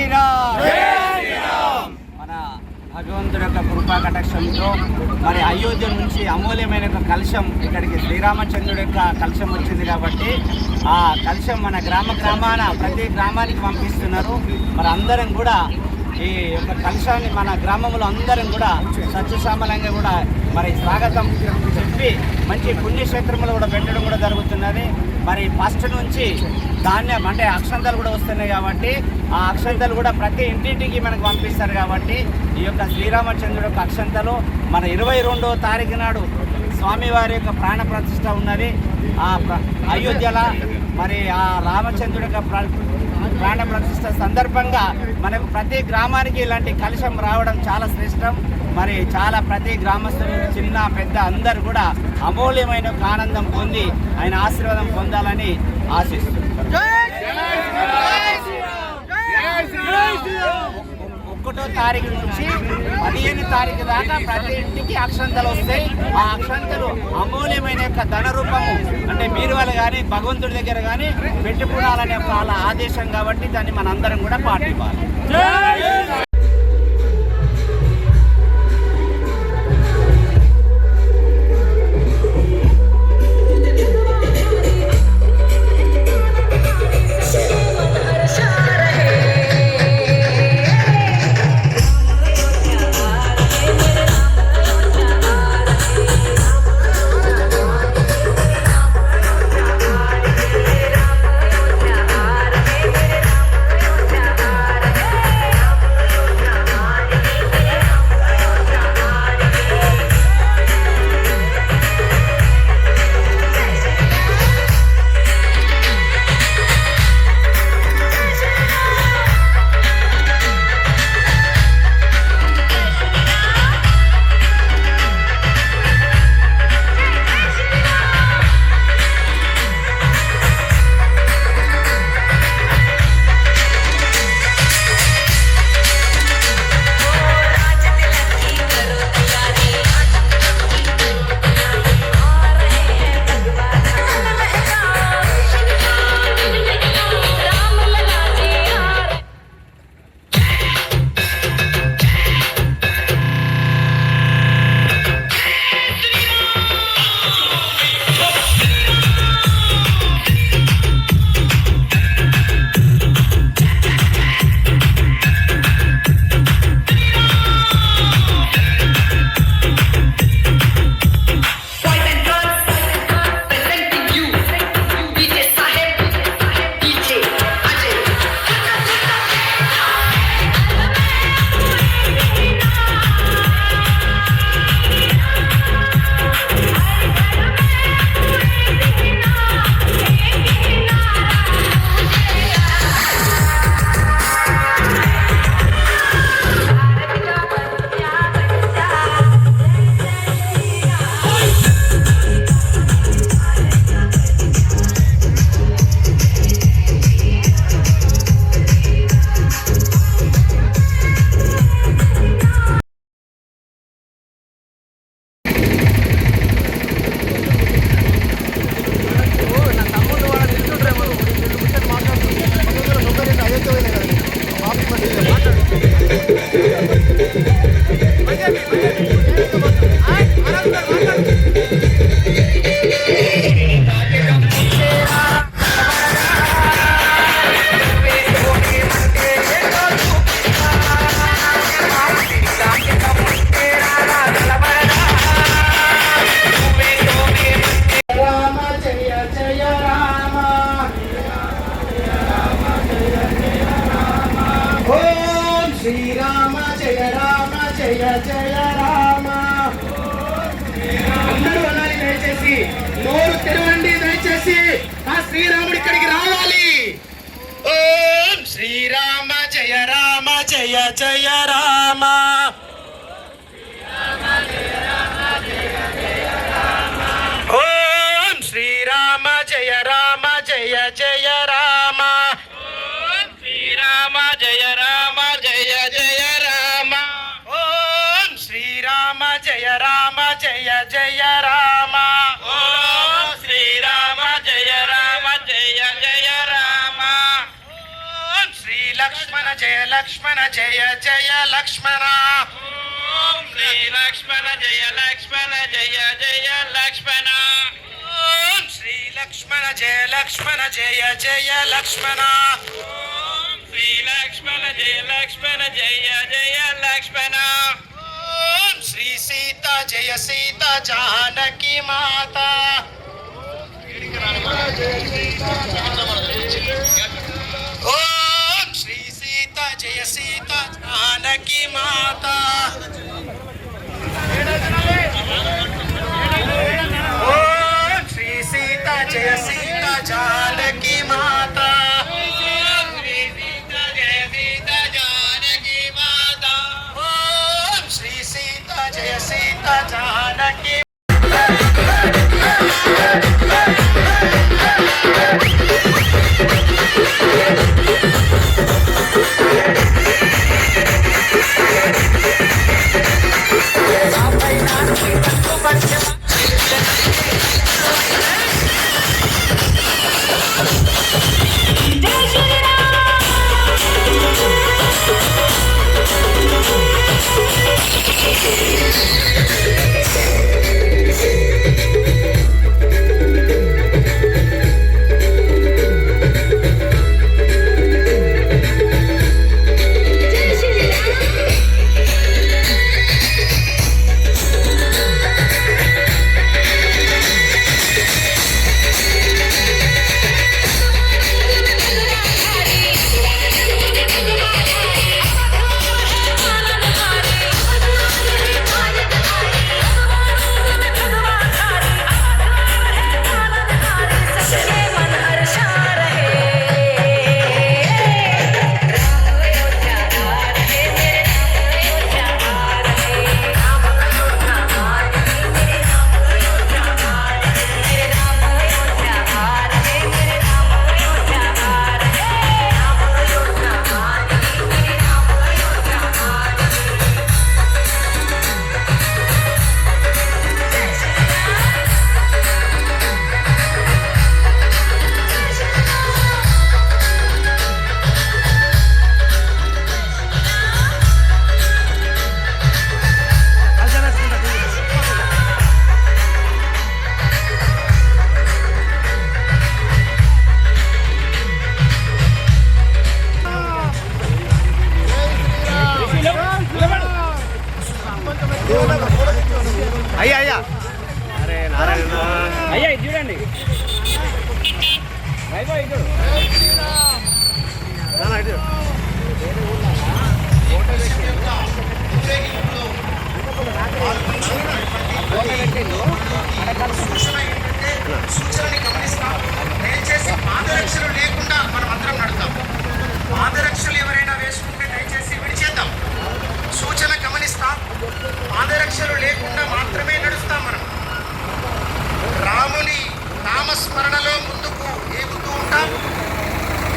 శ్రీరామ్. మన భగవంతుడి యొక్క కృపా కటాక్షంతో మరి అయోధ్య నుంచి అమూల్యమైన ఒక కలశం ఇక్కడికి శ్రీరామచంద్రుడి యొక్క కలశం వచ్చింది కాబట్టి ఆ కలశం మన గ్రామాన ప్రతి గ్రామానికి పంపిస్తున్నారు. మరి అందరం కూడా ఈ యొక్క కలశాన్ని మన గ్రామంలో అందరం కూడా సత్యసామలంగా కూడా మరి స్వాగతం చెప్పి మంచి పుణ్యక్షేత్రంలో కూడా పెట్టడం కూడా జరుగుతున్నది. మరి ఫస్ట్ నుంచి ధాన్యం అంటే అక్షంతలు కూడా వస్తున్నాయి కాబట్టి ఆ అక్షంతలు కూడా ప్రతి ఇంటింటికి మనకు పంపిస్తారు కాబట్టి ఈ యొక్క శ్రీరామచంద్రుడి యొక్క అక్షంతలు మన 22వ తారీఖు నాడు స్వామివారి యొక్క ప్రాణ ప్రతిష్ఠ ఉన్నది ఆ అయోధ్యలో. మరి ఆ రామచంద్రుడి యొక్క ప్రాణ ప్రతిష్ఠ సందర్భంగా మనకు ప్రతి గ్రామానికి ఇలాంటి కలశం రావడం చాలా శ్రేష్టం. మరి చాలా ప్రతి గ్రామస్తులు చిన్న పెద్ద అందరూ కూడా అమూల్యమైన ఆనందం పొంది ఆయన ఆశీర్వాదం పొందాలని ఆశిస్తున్నారు. 1వ తారీఖు నుంచి 15వ తారీఖు దాకా ప్రతి ఇంటికి అక్షంతలు వస్తాయి. ఆ అక్షంతలు అమూల్యమైన యొక్క ధన రూపము అంటే మీరు వాళ్ళు కానీ భగవంతుడి దగ్గర కానీ పెట్టుకోవాలనే వాళ్ళ ఆదేశం కాబట్టి దాన్ని మనందరం కూడా పాటించాలి. శ్రీరామ జయ రామ జయ జయ రామ. అందరూ అనాలి దయచేసి, నోరు తెరవండి దయచేసి. ఆ శ్రీరాముడి ఇక్కడికి రావాలి. ఓం శ్రీరామ జయ రామ జయ జయ రామ. ఓం శ్రీరామ జయ రామ జయ జయ రామ. ఓం శ్రీరామ జయ రామ జయ జయ రామ. ఓం శ్రీరామ జయ రామ జయ జయ రామ. ఓం శ్రీరామ జయ రామ జయ జయ రామ. ఓం శ్రీ లక్ష్మణ జయ లక్ష్మణ జయ జయ లక్ష్మణ ఓం శ్రీ లక్ష్మణ జయ లక్ష్మణ జయ జయ లక్ష్మణ ఓం శ్రీ లక్ష్మణ జయ లక్ష్మణ జయ జయ లక్ష్మణ ఓం శ్రీ లక్ష్మణ జయ లక్ష్మణ జయ జయ లక్ష్మణ ఓం శ్రీ సీత జయ సీత జానకి మాత ఓం శ్రీ సీత జయ సీత జానకి మాత ఓం శ్రీ సీత జయ సీత జానకి మాత ఓం శ్రీ సీత జయ సీత జానకి అయ్యా అయ్యా అయ్యా ఇది చూడండి సూచనని గమనిస్తాం. దయచేసి పాదరక్షలు లేకుండా మనం అందరం నడుద్దాం. పాదరక్షలు ఎవరైనా వేసుకుంటే దయచేసి విడిచేద్దాం. సూచన గమనిస్తాం. పాదరక్షలు లేకుండా మాత్రమే నడుస్తాం. మనం రాముని నామస్మరణలో ముందుకు ఏగుతూ ఉంటాం.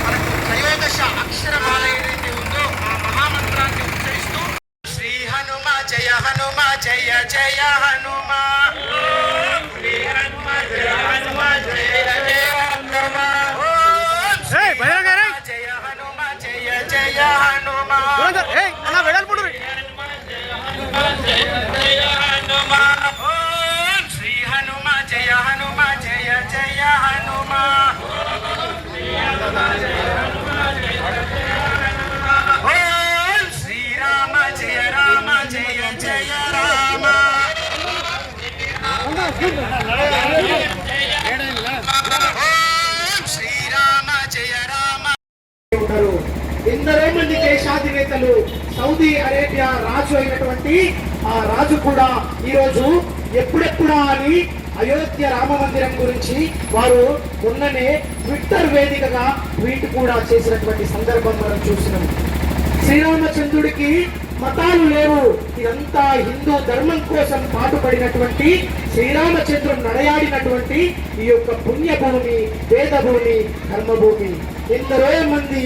మనకు త్రయోదశ అక్షరమాల ఏదైతే ఉందో ఆ మహామంత్రాన్ని ఉచ్చరిస్తూ శ్రీ హనుమ జయ హనుమ జయ జయ హనుమ శ్రీ హనుమ జయ హనుమ జయ జయ హనుమ ఓం శ్రీ హనుమ జయ హనుమ జయ జయ హనుమ ఓం శ్రీ హనుమ జయ హనుమ జయ జయ హనుమ ఓం శ్రీరామ జయ రామ జయ జయ రామ ఓం శ్రీరామ జయ రామ. ఎందరో మంది దేశాధినేతలు సౌదీ అరేబియా రాజు అయినటువంటి ఆ రాజు కూడా ఈరోజు ఎప్పుడెప్పుడా అని అయోధ్య రామ మందిరం గురించి వారు మొన్ననే ట్విట్టర్ వేదికగా ట్వీట్ కూడా చేసినటువంటి సందర్భం మనం చూసినాం. శ్రీరామచంద్రుడికి మతాలు లేవు. ఇదంతా హిందూ ధర్మం కోసం పాటుపడినటువంటి శ్రీరామచంద్రుడు నడయాడినటువంటి ఈ యొక్క పుణ్యభూమి, వేదభూమి, ధర్మభూమి. ఎందరో మంది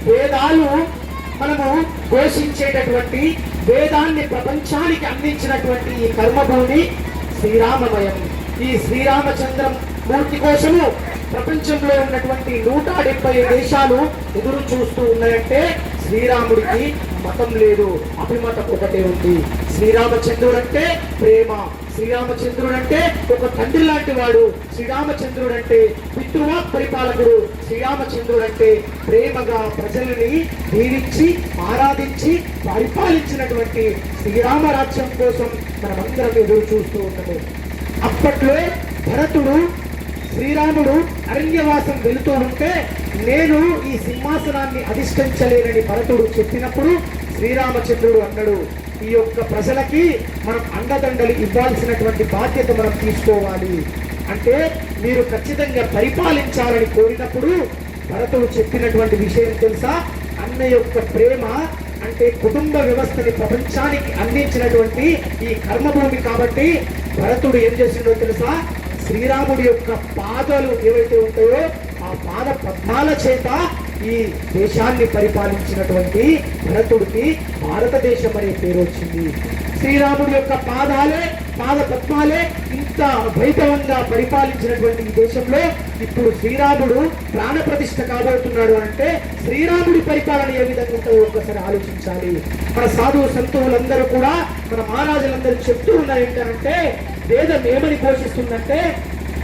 వేదాలు మనము ఘోషించేటటువంటి వేదాన్ని ప్రపంచానికి అందించినటువంటి ఈ కర్మభూమి శ్రీరామమయం. ఈ శ్రీరామచంద్రం మూర్తి కోసము ప్రపంచంలో ఉన్నటువంటి 170 దేశాలు ఎదురు చూస్తూ ఉన్నాయంటే శ్రీరాముడికి మతం లేదు, అభిమతం ఒకటే ఉంది. శ్రీరామచంద్రుడు అంటే ప్రేమ, శ్రీరామచంద్రుడు అంటే ఒక తండ్రి లాంటి వాడు, శ్రీరామచంద్రుడు అంటే పితృవా పరిపాలకుడు, శ్రీరామచంద్రుడు అంటే ప్రేమగా ప్రజలని దీవించి ఆరాధించి పరిపాలించినటువంటి శ్రీరామరాజ్యం కోసం మనమందరం ఎదురు చూస్తూ ఉన్నాము. అప్పట్లో భరతుడు శ్రీరాముడు అరణ్యవాసం వెళుతూ ఉంటే నేను ఈ సింహాసనాన్ని అధిష్ఠించలేనని భరతుడు చెప్పినప్పుడు శ్రీరామచంద్రుడు అన్నాడు, ఈ యొక్క ప్రజలకి మనం అండదండలు ఇవ్వాల్సినటువంటి బాధ్యత మనం తీసుకోవాలి. అంటే మీరు ఖచ్చితంగా పరిపాలించాలని కోరినప్పుడు భరతుడు చెప్పినటువంటి విషయం తెలుసా? అన్న యొక్క ప్రేమ అంటే కుటుంబ వ్యవస్థని ప్రపంచానికి అందించినటువంటి ఈ కర్మభూమి కాబట్టి భరతుడు ఏం చేసిండో తెలుసా? శ్రీరాముడి యొక్క పాదాలు ఏవైతే ఉంటాయో ఆ పాద పద్మాల చేత ఈ దేశాన్ని పరిపాలించినటువంటి భరతుడికి భారతదేశం అనే పేరు వచ్చింది. శ్రీరాముడి యొక్క పాదాలే పాద పద్మాలే ఇంత వైభవంగా పరిపాలించినటువంటి ఈ దేశంలో ఇప్పుడు శ్రీరాముడు ప్రాణ ప్రతిష్ఠ కాబోతున్నాడు అంటే శ్రీరాముడి పరిపాలన ఏ విధంగా ఉంటుందో ఒక్కసారి ఆలోచించాలి. మన సాధువు సంతువులందరూ కూడా మన మహారాజులందరూ చెప్తూ ఉన్నారు ఏంటంటే వేదం ఏమని ఘోషిస్తుందంటే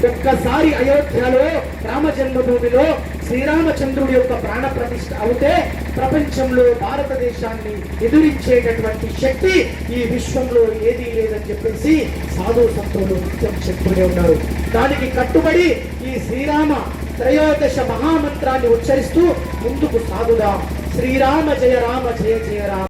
ఒక్కసారి అయోధ్యలో రామ జన్మభూమిలో శ్రీరామచంద్రుడి యొక్క ప్రాణ ప్రతిష్ఠ అవుతే ప్రపంచంలో భారతదేశాన్ని ఎదురించేటటువంటి శక్తి ఈ విశ్వంలో ఏదీ లేదని చెప్పేసి సాధు సంతులు నిత్యం చెప్తూనే ఉన్నారు. దానికి కట్టుబడి ఈ శ్రీరామ త్రయోదశ మహామంత్రాన్ని ఉచ్చరిస్తూ ముందుకు సాగుదాం. శ్రీరామ జయ రామ జయ జయ రామ.